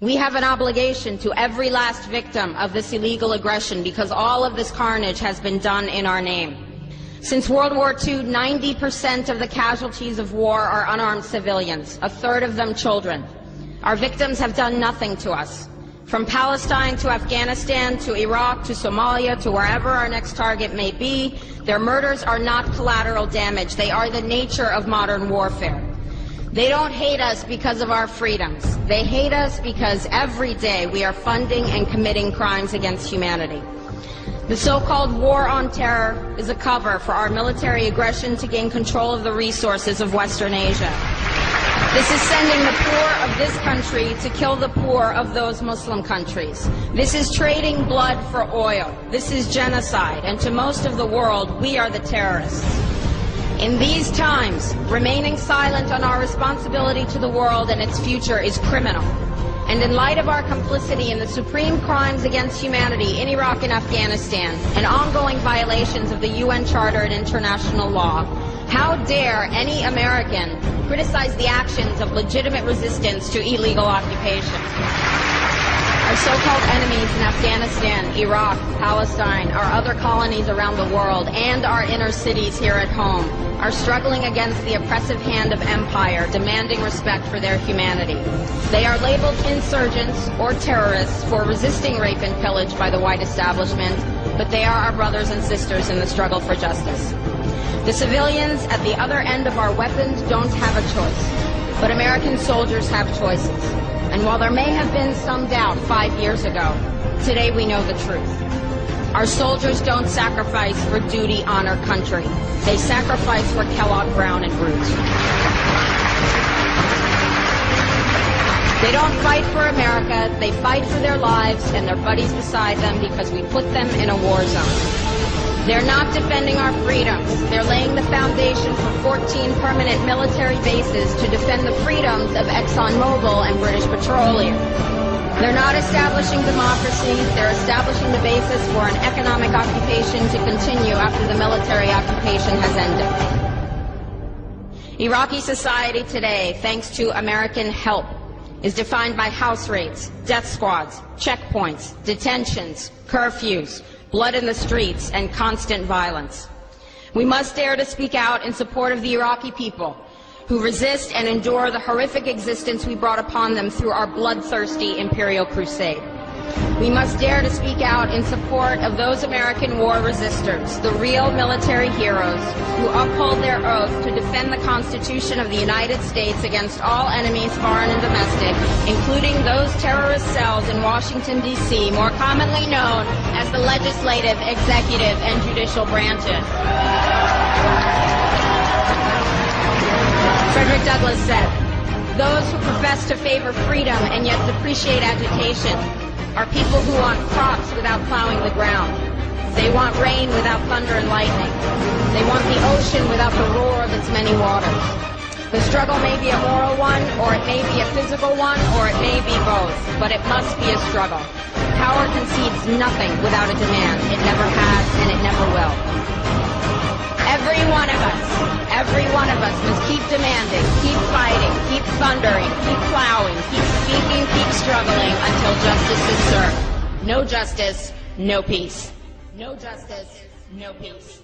We have an obligation to every last victim of this illegal aggression because all of this carnage has been done in our name. Since World War II, 90% of the casualties of war are unarmed civilians, a third of them children. Our victims have done nothing to us. From Palestine to Afghanistan to Iraq to Somalia to wherever our next target may be, their murders are not collateral damage. They are the nature of modern warfare. They don't hate us because of our freedoms. They hate us because every day we are funding and committing crimes against humanity. The so-called war on terror is a cover for our military aggression to gain control of the resources of Western Asia. This is sending the poor of this country to kill the poor of those Muslim countries. This is trading blood for oil. This is genocide, and to most of the world, we are the terrorists. In these times, remaining silent on our responsibility to the world and its future is criminal. And in light of our complicity in the supreme crimes against humanity in Iraq and Afghanistan and ongoing violations of the UN Charter and international law, how dare any American criticize the actions of legitimate resistance to illegal occupation? Our so-called enemies in Afghanistan, Iraq, Palestine, our other colonies around the world, and our inner cities here at home are struggling against the oppressive hand of empire, demanding respect for their humanity. They are labeled insurgents or terrorists for resisting rape and pillage by the white establishment, but they are our brothers and sisters in the struggle for justice. The civilians at the other end of our weapons don't have a choice, but American soldiers have choices. And while there may have been some doubt 5 years ago, today we know the truth. Our soldiers don't sacrifice for duty, honor, country. They sacrifice for Kellogg, Brown, and Root. They don't fight for America, they fight for their lives and their buddies beside them because we put them in a war zone. They're not defending our freedoms. They're laying the foundation for 14 permanent military bases to defend the freedoms of ExxonMobil and British Petroleum. They're not establishing democracy. They're establishing the basis for an economic occupation to continue after the military occupation has ended. Iraqi society today, thanks to American help, is defined by house raids, death squads, checkpoints, detentions, curfews, blood in the streets, and constant violence. We must dare to speak out in support of the Iraqi people who resist and endure the horrific existence we brought upon them through our bloodthirsty imperial crusade. We must dare to speak out in support of those American war resistors, the real military heroes who uphold their oath to defend the Constitution of the United States against all enemies, foreign and domestic, including those terrorist cells in Washington, D.C., more commonly known as the legislative, executive, and judicial branches. Frederick Douglass said, "Those who profess to favor freedom and yet depreciate agitation are people who want crops without plowing the ground. They want rain without thunder and lightning. They want the ocean without the roar of its many waters." The struggle may be a moral one, or it may be a physical one, or it may be both, but it must be a struggle. Power concedes nothing without a demand. It never has, and it never will. Every one of us must keep demanding, keep fighting, keep thundering, keep plowing, keep speaking, keep struggling until justice is served. No justice, no peace. No justice, no peace.